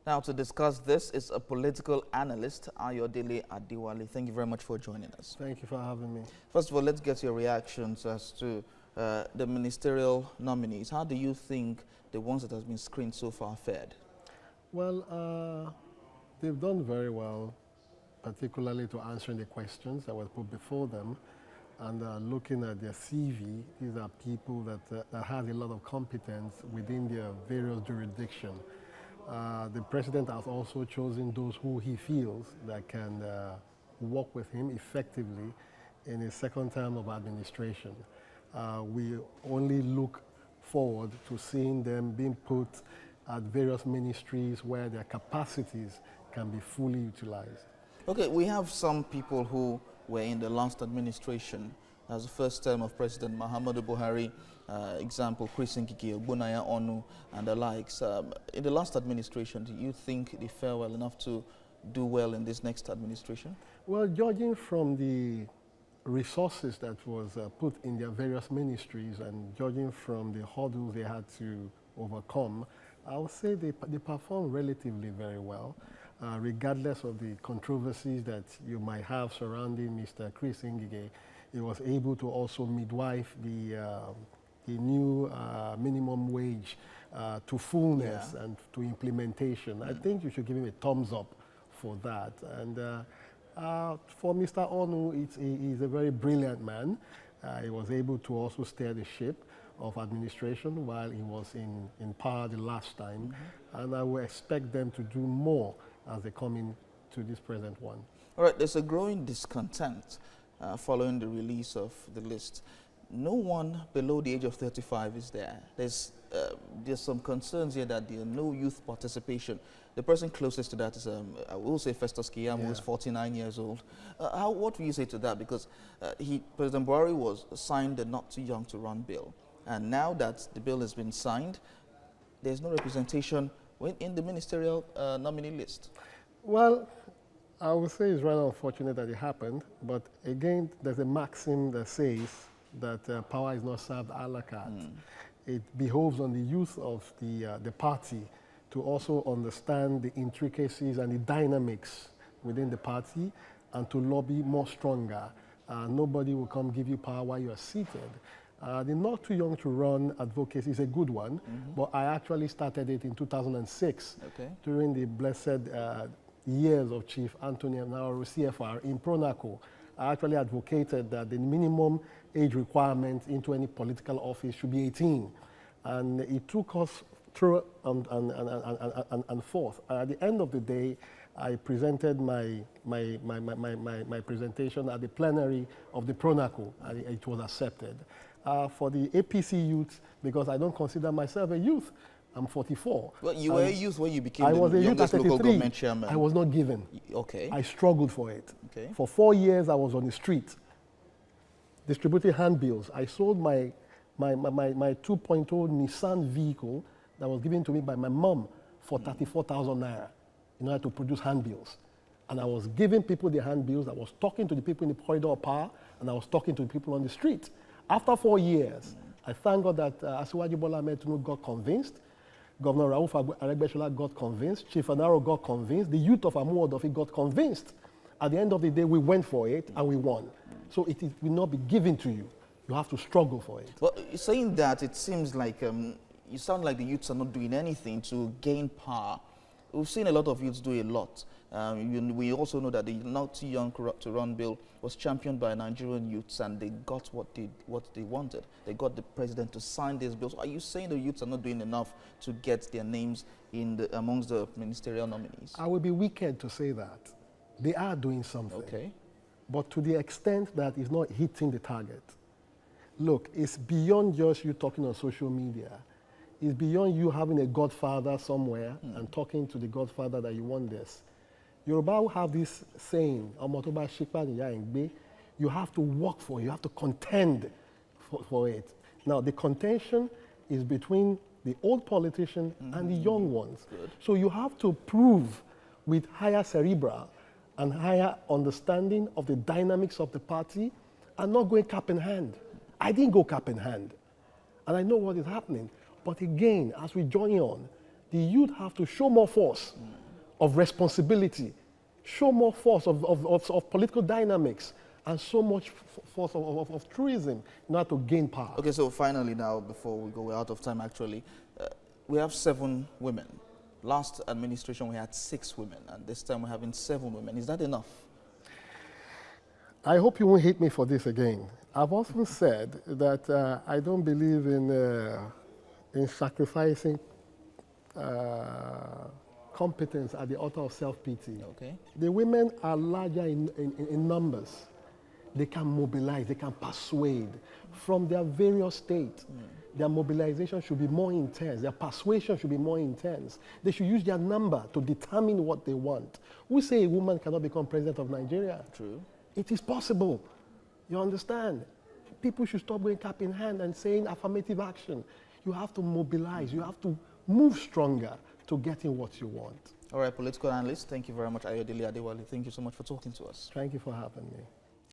Now, to discuss this is a political analyst, Ayodele Adewale. Thank you very much for joining us. Thank you for having me. First of all, let's get your reactions as to the ministerial nominees. How do you think the ones that have been screened so far fared? Well, they've done very well, particularly to answering the questions that were put before them. And looking at their CV, these are people that have a lot of competence within their various jurisdictions. The president has also chosen those who he feels that can work with him effectively in his second term of administration. We only look forward to seeing them being put at various ministries where their capacities can be fully utilized. Okay, we have some people who were in the last administration. As the first term of President Muhammadu Buhari, example, Chris Ngige, Ogbonaya Onu, and the likes. In the last administration, do you think they fare well enough to do well in this next administration? Well, judging from the resources that was put in their various ministries and judging from the hurdles they had to overcome, I would say they performed relatively very well, regardless of the controversies that you might have surrounding Mr. Chris Ngige. He was able to also midwife the new minimum wage to fullness and to implementation. I think you should give him a thumbs up for that. And for Mr. Onu, he's a very brilliant man. He was able to also steer the ship of administration while he was in power the last time. And I will expect them to do more as they come into this present one. All right, there's a growing discontent following the release of the list. No one below the age of 35 is there. There's some concerns here that there are no youth participation. The person closest to that is, I will say, Festus Keyamo, who is 49 years old. What will you say to that? Because President Buhari was signed the Not Too Young to Run bill. And now that the bill has been signed, there's no representation in the ministerial nominee list. Well, I would say it's rather unfortunate that it happened, but again, there's a maxim that says that power is not served a la carte. It behoves on the youth of the party to also understand the intricacies and the dynamics within the party and to lobby more stronger. Nobody will come give you power while you are seated. The Not Too Young to Run advocacy is a good one, but I actually started it in 2006 during the blessed years of Chief Anthony Nauru CFR in Pronaco. I actually advocated that the minimum age requirement into any political office should be 18. And it took us through and forth. At the end of the day, I presented my presentation at the plenary of the Pronaco, and it was accepted. For the APC youth, because I don't consider myself a youth, I'm 44. Well, you were a youth when you became the youngest local government chairman. I was not given. Okay. I struggled for it. Okay. For 4 years, I was on the street distributing handbills. I sold my 2.0 Nissan vehicle that was given to me by my mom for 34,000 naira in order to produce handbills. And I was giving people the handbills. I was talking to the people in the corridor of power, and I was talking to the people on the street. After 4 years, I thank God that Asiwaju Bola Ahmed Tinubu got convinced. Governor Rauf Aregbesola got convinced. Chief Anaro got convinced. The youth of Amuodofi got convinced. At the end of the day, we went for it and we won. So it will not be given to you. You have to struggle for it. Well, saying that, it seems like you sound like the youths are not doing anything to gain power. We've seen a lot of youths do a lot. We also know that the Not Too Young to Run bill was championed by Nigerian youths, and they got what they wanted. They got the president to sign these bills. Are you saying the youths are not doing enough to get their names amongst the ministerial nominees? I would be wicked to say that. They are doing something. Okay. But to the extent that it's not hitting the target. Look, it's beyond just you talking on social media. It's beyond you having a godfather somewhere and talking to the godfather that you want this. Yoruba will have this saying, you have to work for it, you have to contend for it. Now, the contention is between the old politicians and the young ones. Good. So you have to prove with higher cerebral and higher understanding of the dynamics of the party and not going cap in hand. I didn't go cap in hand, and I know what is happening. But again, as we join on, the youth have to show more force of responsibility, show more force of political dynamics, and so much force of truism in order to gain power. Okay, so finally now, before we go, we're out of time actually, we have 7 women. Last administration we had 6 women, and this time we're having 7 women. Is that enough? I hope you won't hate me for this again. I've often said that I don't believe in sacrificing competence at the altar of self-pity. Okay. The women are larger in numbers. They can mobilize, they can persuade from their various states. Their mobilization should be more intense. Their persuasion should be more intense. They should use their number to determine what they want. We say a woman cannot become president of Nigeria. True. It is possible. You understand? People should stop going cap in hand and saying affirmative action. You have to mobilize. You have to move stronger to getting what you want. All right, political analyst, thank you very much, Ayodele Adewale. Thank you so much for talking to us. Thank you for having me.